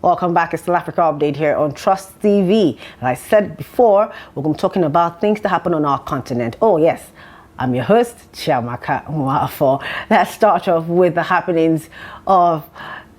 Welcome back. It's the Africa Update here on Trust TV. And I said before, we're going to be talking about things that happen on our continent. Oh yes, I'm your host, Chiamaka Mwafo. Let's start off with the happenings of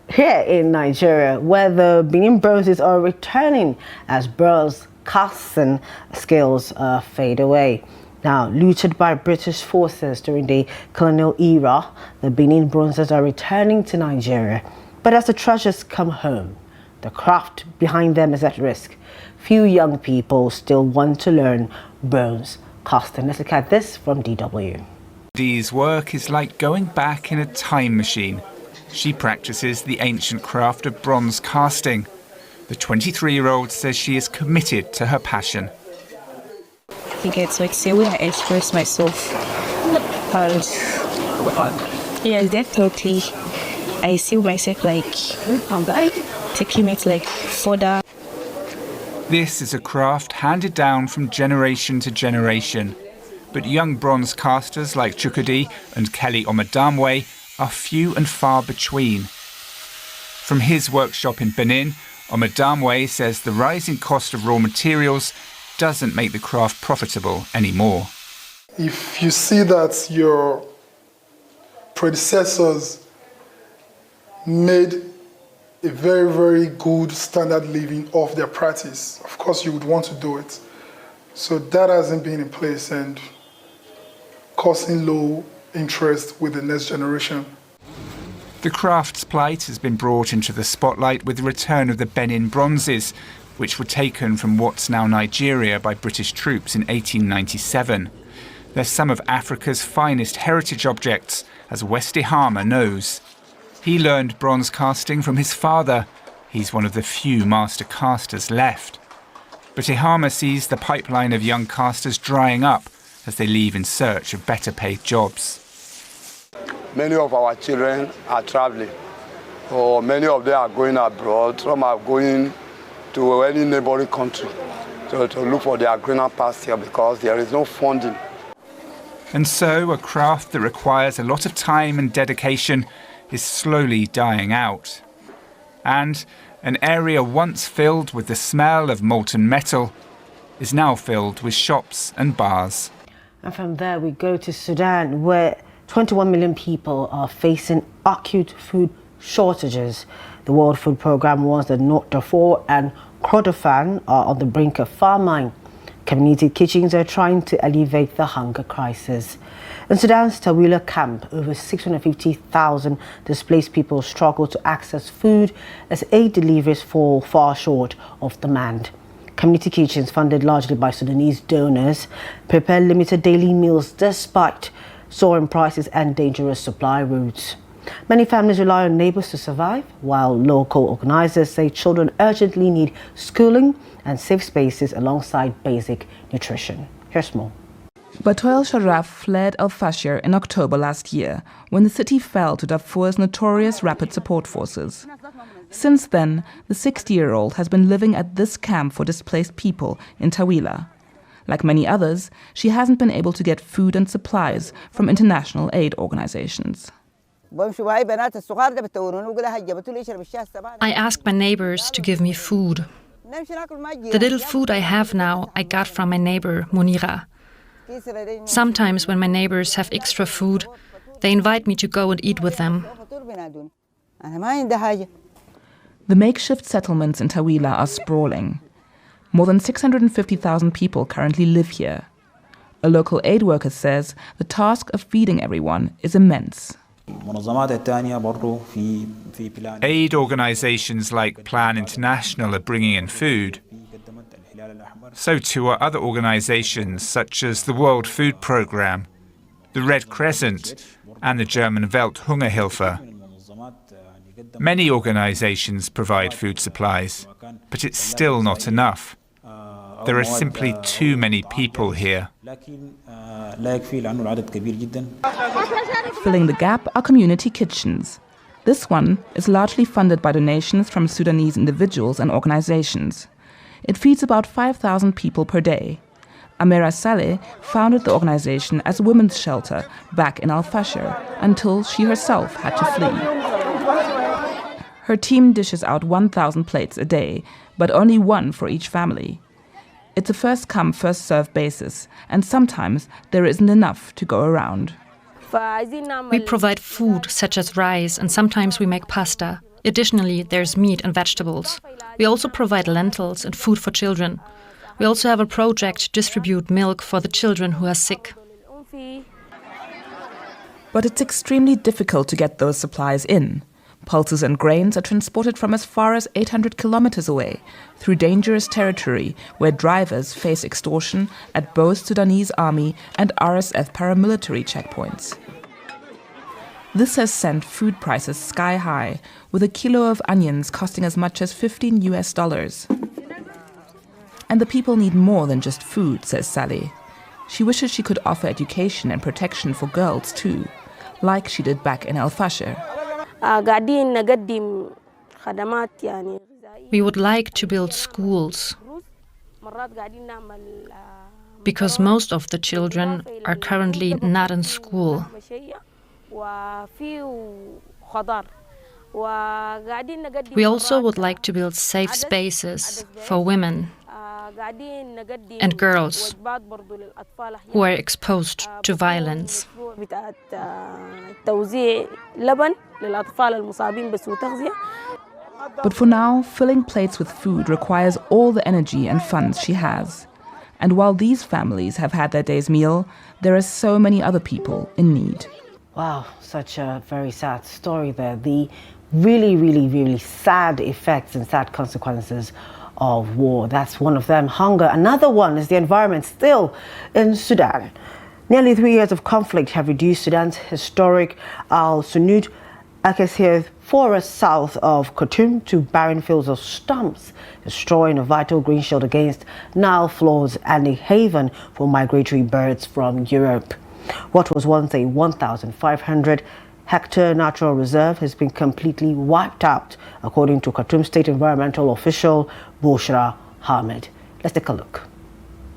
here in Nigeria, where the Benin bronzes are returning as bronze casting skills fade away. Now, looted by British forces during the colonial era, the Benin bronzes are returning to Nigeria. But as the treasures come home, the craft behind them is at risk. Few young people still want to learn bronze casting. Let's look at this from DW. Dee's work is like going back in a time machine. She practices the ancient craft of bronze casting. The 23-year-old says she is committed to her passion. I think it's like the way I express myself. And yeah, definitely I see myself like taking it like further. This is a craft handed down from generation to generation. But young bronze casters like Chukwudi and Kelly Omadamwe are few and far between. From his workshop in Benin, Omadamwe says the rising cost of raw materials doesn't make the craft profitable anymore. If you see that your predecessors made a very, very good standard living off their practice, of course you would want to do it. So that hasn't been in place and causing low interest with the next generation. The craft's plight has been brought into the spotlight with the return of the Benin bronzes, which were taken from what's now Nigeria by British troops in 1897. They're some of Africa's finest heritage objects, as Westy Harmer knows. He learned bronze casting from his father. He's one of the few master casters left. But Ihama sees the pipeline of young casters drying up as they leave in search of better paid jobs. Many of our children are traveling, or many of them are going abroad. Some are going to any neighboring country to look for their greener pasture because there is no funding. And so a craft that requires a lot of time and dedication is slowly dying out. And an area once filled with the smell of molten metal is now filled with shops and bars. And from there we go to Sudan, where 21 million people are facing acute food shortages. The World Food Programme warns that North Darfur and Kordofan are on the brink of famine. Community kitchens are trying to alleviate the hunger crisis. In Sudan's Tawila camp, over 650,000 displaced people struggle to access food as aid deliveries fall far short of demand. Community kitchens, funded largely by Sudanese donors, prepare limited daily meals despite soaring prices and dangerous supply routes. Many families rely on neighbors to survive, while local organizers say children urgently need schooling and safe spaces alongside basic nutrition. Here's more. Batoel Sharaf fled Al Fashir in October last year, when the city fell to Darfur's notorious rapid support forces. Since then, the 60-year-old has been living at this camp for displaced people in Tawila. Like many others, she hasn't been able to get food and supplies from international aid organizations. I ask my neighbors to give me food. The little food I have now, I got from my neighbor, Munira. Sometimes when my neighbors have extra food, they invite me to go and eat with them. The makeshift settlements in Tawila are sprawling. More than 650,000 people currently live here. A local aid worker says the task of feeding everyone is immense. Aid organizations like Plan International are bringing in food. So too are other organizations such as the World Food Programme, the Red Crescent and the German Welthungerhilfe. Many organizations provide food supplies, but it's still not enough. There are simply too many people here. Filling the gap are community kitchens. This one is largely funded by donations from Sudanese individuals and organizations. It feeds about 5,000 people per day. Amira Saleh founded the organization as a women's shelter back in Al Fashir until she herself had to flee. Her team dishes out 1,000 plates a day, but only one for each family. It's a first-come, first-served basis, and sometimes there isn't enough to go around. We provide food such as rice, and sometimes we make pasta. Additionally, there's meat and vegetables. We also provide lentils and food for children. We also have a project to distribute milk for the children who are sick. But it's extremely difficult to get those supplies in. Pulses and grains are transported from as far as 800 kilometers away, through dangerous territory where drivers face extortion at both Sudanese army and RSF paramilitary checkpoints. This has sent food prices sky high, with a kilo of onions costing as much as $15. And the people need more than just food, says Sally. She wishes she could offer education and protection for girls too, like she did back in El Fasher. We would like to build schools because most of the children are currently not in school. We also would like to build safe spaces for women and girls who are exposed to violence. But for now, filling plates with food requires all the energy and funds she has. And while these families have had their day's meal, there are so many other people in need. Wow, such a very sad story there. The really, really, really sad effects and sad consequences of war. That's one of them, hunger. Another one is the environment still in Sudan. Nearly 3 years of conflict have reduced Sudan's historic Al-Sunud Acacia forest south of Khartoum to barren fields of stumps, destroying a vital green shield against Nile floods and a haven for migratory birds from Europe. What was once a 1,500-hectare natural reserve has been completely wiped out, according to Khartoum State environmental official Bushra Ahmed. Let's take a look.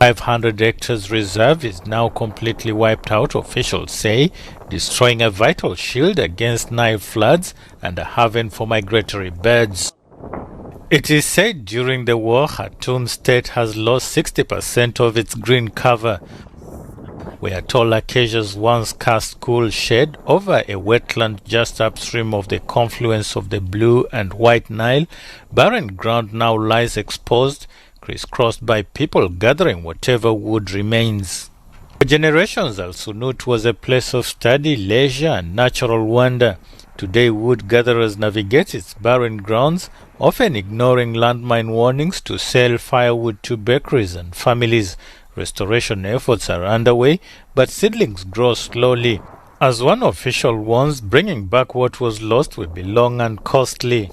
500 hectares reserve is now completely wiped out, officials say, destroying a vital shield against Nile floods and a haven for migratory birds. It is said during the war, Khartoum State has lost 60% of its green cover, where tall acacias once cast cool shade over a wetland just upstream of the confluence of the Blue and White Nile. Barren ground now lies exposed, crisscrossed by people gathering whatever wood remains. For generations, Al-Sunud was a place of study, leisure and natural wonder. Today, wood gatherers navigate its barren grounds, often ignoring landmine warnings to sell firewood to bakeries and families. Restoration efforts are underway, but seedlings grow slowly. As one official warns, bringing back what was lost will be long and costly.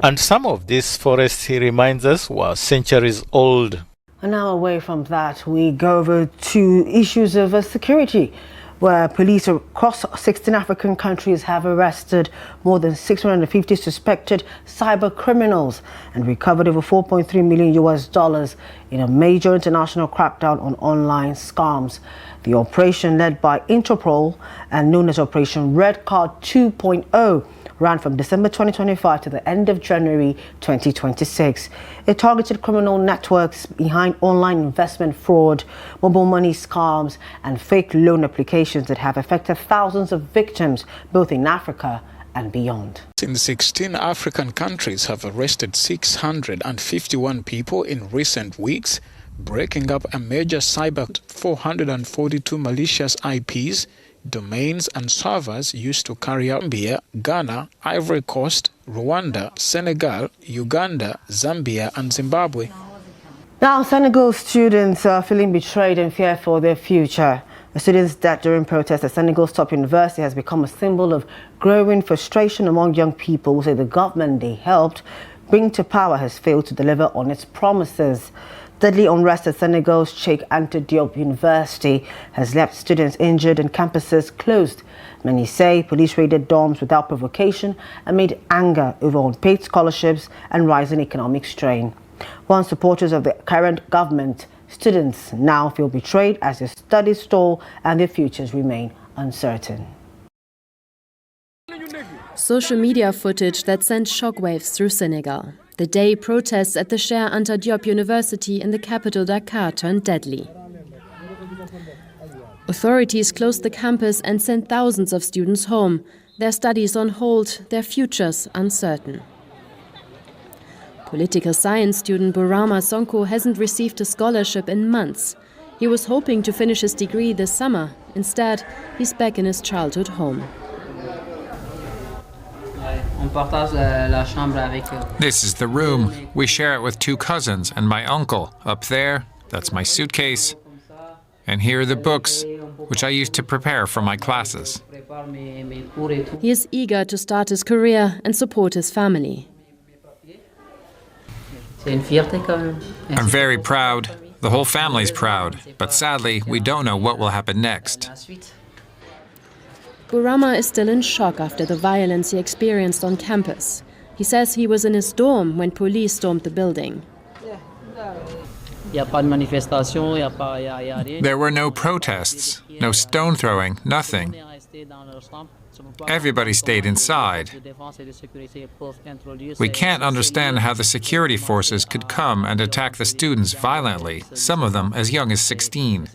And some of these forests, he reminds us, were centuries old. And now away from that, we go over to issues of security, where police across 16 African countries have arrested more than 650 suspected cyber criminals and recovered over $4.3 million in a major international crackdown on online scams. The operation, led by Interpol and known as Operation Red Card 2.0, ran from December 2025 to the end of January 2026. It targeted criminal networks behind online investment fraud, mobile money scams, and fake loan applications that have affected thousands of victims, both in Africa and beyond. 16 African countries have arrested 651 people in recent weeks, breaking up a major cyber 442 malicious IPs, domains and servers used to carry out Zambia, Ghana, Ivory Coast, Rwanda, Senegal, Uganda, Zambia and Zimbabwe. Now, Senegal students are feeling betrayed and fear for their future. The students' death during protests at Senegal's top university has become a symbol of growing frustration among young people who say the government they helped bring to power has failed to deliver on its promises. Deadly unrest at Senegal's Cheikh Anta Diop University has left students injured and campuses closed. Many say police raided dorms without provocation amid anger over unpaid scholarships and rising economic strain. While supporters of the current government, students now feel betrayed as their studies stall and their futures remain uncertain. social media footage that sent shockwaves through Senegal. The day protests at the Cheikh Anta Diop University in the capital Dakar turned deadly. Authorities closed the campus and sent thousands of students home, their studies on hold, their futures uncertain. Political science student Bourama Sonko hasn't received a scholarship in months. He was hoping to finish his degree this summer. Instead, he's back in his childhood home. This is the room. We share it with two cousins and my uncle. Up there, that's my suitcase. And here are the books, which I used to prepare for my classes. He is eager to start his career and support his family. I'm very proud. The whole family's proud. But sadly, we don't know what will happen next. Bourama is still in shock after the violence he experienced on campus. He says he was in his dorm when police stormed the building. There were no protests, no stone throwing, nothing. Everybody stayed inside. We can't understand how the security forces could come and attack the students violently, some of them as young as 16.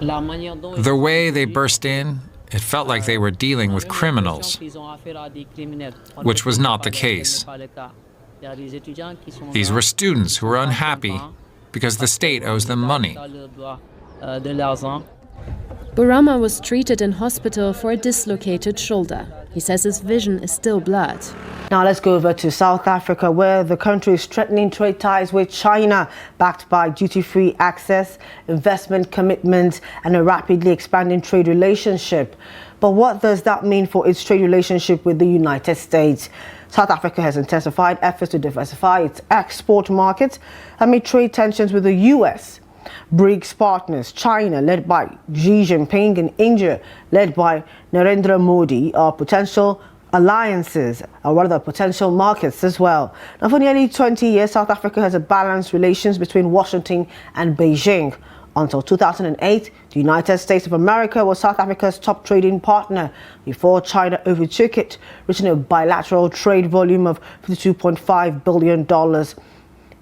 The way they burst in, it felt like they were dealing with criminals, which was not the case. These were students who were unhappy because the state owes them money. Bourama was treated in hospital for a dislocated shoulder. He says his vision is still blurred. Now let's go over to South Africa, where the country is strengthening trade ties with China, backed by duty-free access, investment commitments, and a rapidly expanding trade relationship. But what does that mean for its trade relationship with the United States? South Africa has intensified efforts to diversify its export markets amid trade tensions with the US. BRICS partners, China, led by Xi Jinping, and India, led by Narendra Modi, are potential alliances, or rather potential markets as well. Now, for nearly 20 years, South Africa has a balanced relations between Washington and Beijing. Until 2008, the United States of America was South Africa's top trading partner before China overtook it, reaching a bilateral trade volume of $52.5 billion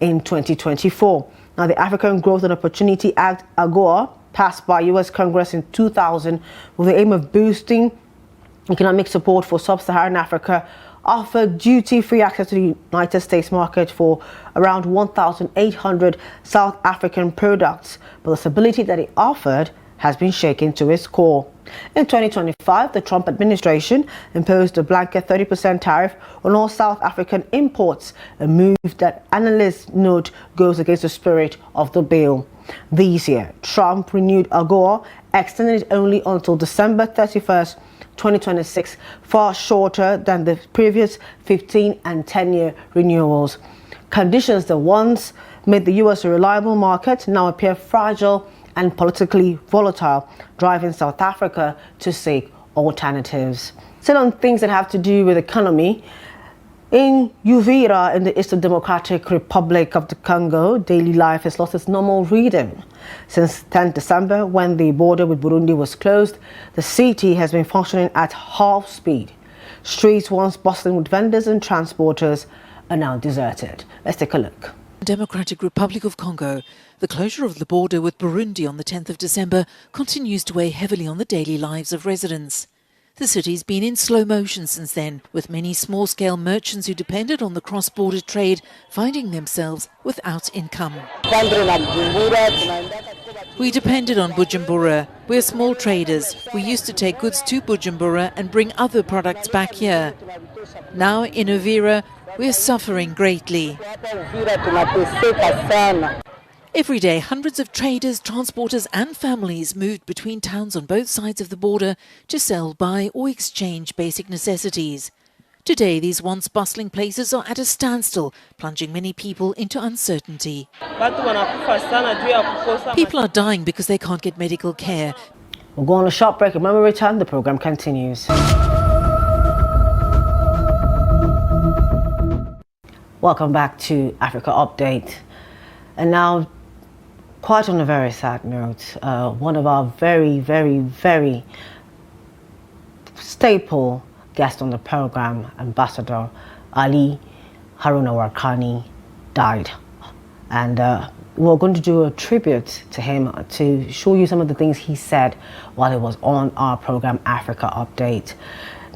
in 2024. Now, the African Growth and Opportunity Act, AGOA, passed by U.S. Congress in 2000 with the aim of boosting economic support for sub-Saharan Africa, offered duty-free access to the United States market for around 1,800 South African products, but the stability that it offered has been shaken to its core. In 2025, the Trump administration imposed a blanket 30% tariff on all South African imports, a move that analysts note goes against the spirit of the bill. This year, Trump renewed AGOA, extending it only until December 31st, 2026, far shorter than the previous 15 and 10-year renewals. Conditions that once made the U.S. a reliable market now appear fragile and politically volatile, driving South Africa to seek alternatives. Still on things that have to do with economy, in Uvira, in the Eastern Democratic Republic of the Congo, daily life has lost its normal rhythm. Since 10 December, when the border with Burundi was closed, the city has been functioning at half speed. Streets once bustling with vendors and transporters are now deserted. Let's take a look. Democratic Republic of Congo. The closure of the border with Burundi on the 10th of December continues to weigh heavily on the daily lives of residents. The city's been in slow motion since then, with many small-scale merchants who depended on the cross-border trade finding themselves without income. We depended on Bujumbura. We're small traders. We used to take goods to Bujumbura and bring other products back here. Now in Uvira, we're suffering greatly. Every day, hundreds of traders, transporters and families moved between towns on both sides of the border to sell, buy or exchange basic necessities. Today, these once bustling places are at a standstill, plunging many people into uncertainty. People are dying because they can't get medical care. We'll go on a short break, and when we return, the program continues. Welcome back to Africa Update. And now, quite on a very sad note, one of our very, very, very staple guest on the program, Ambassador Ali Haruna Warkani, died. And we're going to do a tribute to him to show you some of the things he said while he was on our program, Africa Update.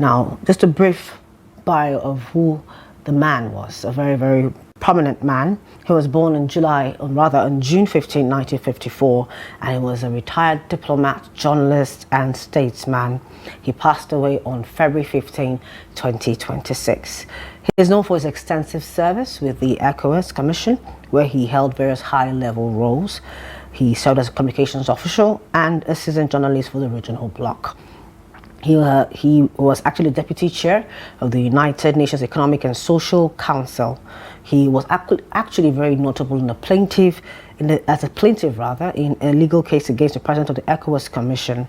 Now, just a brief bio of who the man was, a very, very prominent man. He was born in on June 15, 1954, and he was a retired diplomat, journalist, and statesman. He passed away on February 15, 2026. He is known for his extensive service with the ECOWAS Commission, where he held various high-level roles. He served as a communications official and a seasoned journalist for the regional bloc. He was actually deputy chair of the United Nations Economic and Social Council. He was actually very notable as a plaintiff in a legal case against the president of the ECOWAS Commission.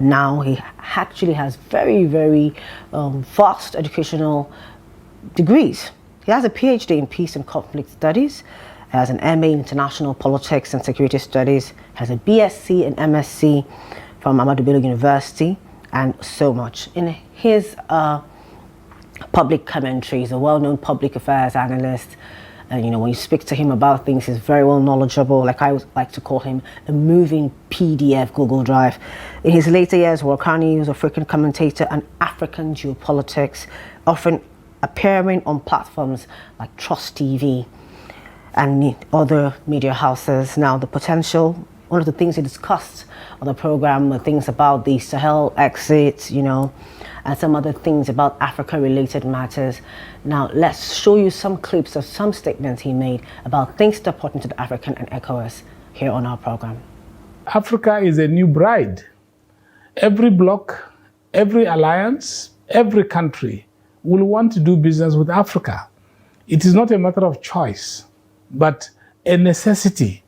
Now he actually has very, very vast educational degrees. He has a PhD in Peace and Conflict Studies, has an MA in International Politics and Security Studies, has a BSc and MSc from Ahmadu Bello University, and so much. In his public commentary, he's a well-known public affairs analyst, and when you speak to him about things, he's very well knowledgeable. Like I would like to call him a moving PDF Google Drive. In his later years, Warkani was a frequent commentator on African geopolitics, often appearing on platforms like Trust TV and other media houses. Now, one of the things he discussed on the program were things about the Sahel exit, and some other things about Africa-related matters. Now, let's show you some clips of some statements he made about things that pertain to the African and ECOWAS here on our program. Africa is a new bride. Every bloc, every alliance, every country will want to do business with Africa. It is not a matter of choice, but a necessity,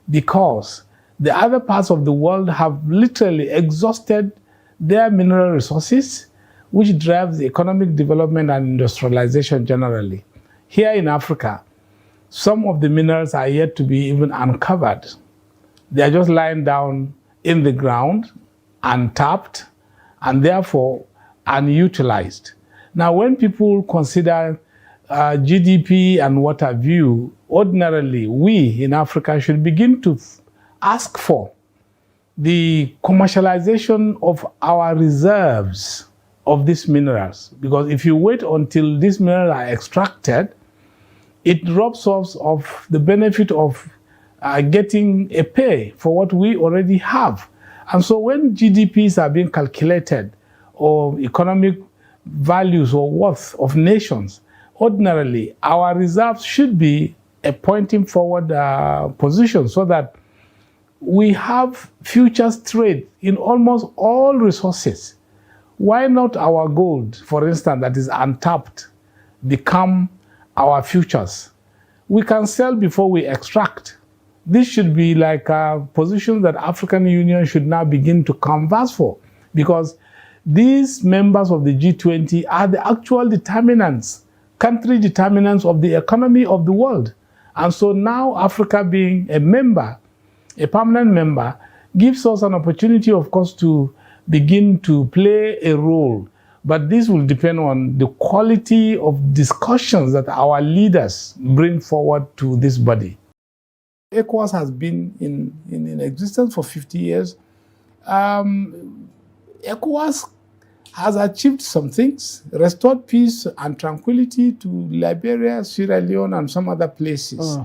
because the other parts of the world have literally exhausted their mineral resources, which drives economic development and industrialization generally. Here in Africa, some of the minerals are yet to be even uncovered. They are just lying down in the ground, untapped, and therefore unutilized. Now, when people consider GDP and what have you, ordinarily, we in Africa should begin to ask for the commercialization of our reserves of these minerals. Because if you wait until these minerals are extracted, it robs us of the benefit of getting a pay for what we already have. And so when GDPs are being calculated, or economic values or worth of nations, ordinarily our reserves should be a pointing forward position, so that we have futures trade in almost all resources. Why not our gold, for instance, that is untapped, become our futures? We can sell before we extract. This should be like a position that African Union should now begin to canvass for, because these members of the G20 are the actual determinants, country determinants of the economy of the world. And so now Africa being a member, a permanent member, gives us an opportunity, of course, to begin to play a role. But this will depend on the quality of discussions that our leaders bring forward to this body. ECOWAS has been in existence for 50 years. ECOWAS has achieved some things, restored peace and tranquility to Liberia, Sierra Leone, and some other places.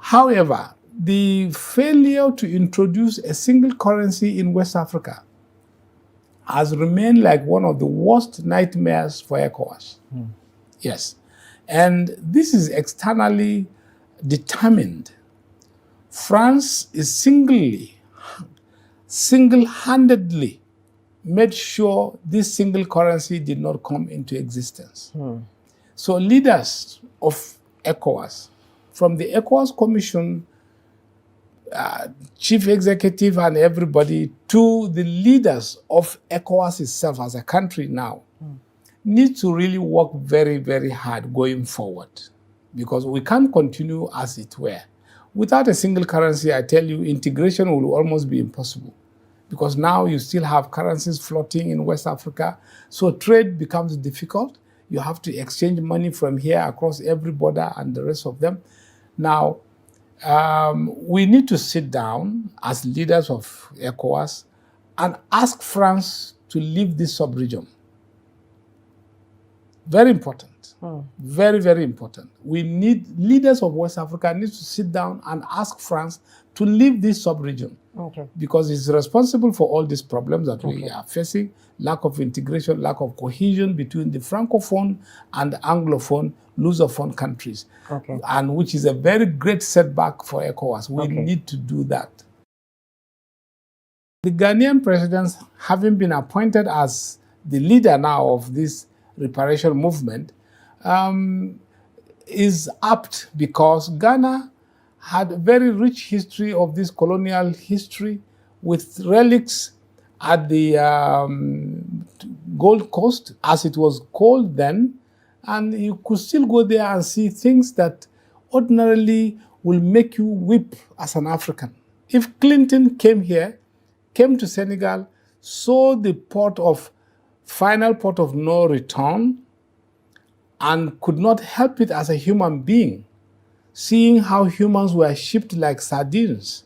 However, the failure to introduce a single currency in West Africa has remained like one of the worst nightmares for ECOWAS. Yes. And this is externally determined. France is single-handedly made sure this single currency did not come into existence. So leaders of ECOWAS, from the ECOWAS Commission, chief executive and everybody, to the leaders of ECOWAS itself as a country now, need to really work very, very hard going forward, because we can't continue as it were. Without a single currency, I tell you, integration will almost be impossible, because now you still have currencies floating in West Africa. So trade becomes difficult. You have to exchange money from here across every border and the rest of them. Now, we need to sit down as leaders of ECOWAS and ask France to leave this sub-region. Very important. Very, very important. We need leaders of West Africa need to sit down and ask France to leave this sub-region. Okay. Because it's responsible for all these problems that we are facing, lack of integration, lack of cohesion between the Francophone and the Anglophone, Lusophone countries, and which is a very great setback for ECOWAS. We need to do that. The Ghanaian president, having been appointed as the leader now of this reparation movement, is apt because Ghana had a very rich history of this colonial history with relics at the Gold Coast, as it was called then, and you could still go there and see things that ordinarily will make you weep as an African. If Clinton came here, came to Senegal, saw the final port of no return, and could not help it as a human being, seeing how humans were shipped like sardines,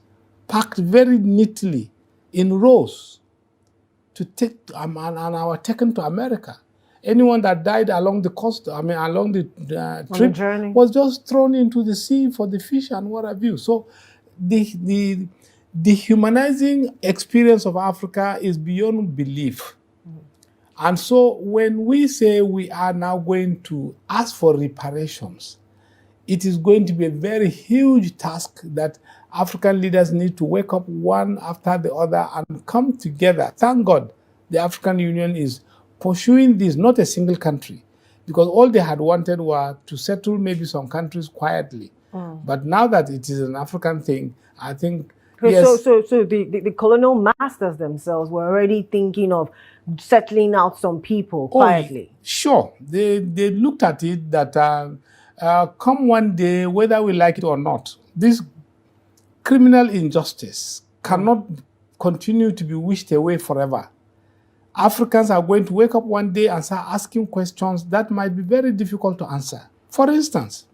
packed very neatly in rows and were taken to America. Anyone that died along the coast, along the trip, was just thrown into the sea for the fish and what have you. So the humanizing experience of Africa is beyond belief. And so when we say we are now going to ask for reparations, it is going to be a very huge task that African leaders need to wake up one after the other and come together. Thank God the African Union is pursuing this, not a single country, because all they had wanted were to settle maybe some countries quietly. But now that it is an African thing, I think yes. So the colonial masters themselves were already thinking of settling out some people quietly. Sure. They looked at it that come one day, whether we like it or not, this criminal injustice cannot continue to be wished away forever. Africans are going to wake up one day and start asking questions that might be very difficult to answer. For instance,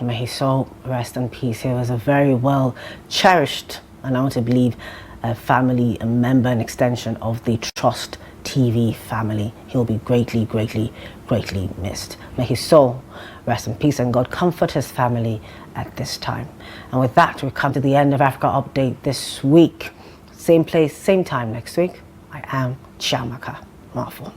may his soul rest in peace. He was a very well cherished, and I want to believe, a family, a member, an extension of the Trust TV family. He'll be greatly, greatly, greatly missed. May his soul rest in peace and God comfort his family at this time. And with that, we've come to the end of Africa Update this week. Same place, same time next week. I am Chiamaka Marfo.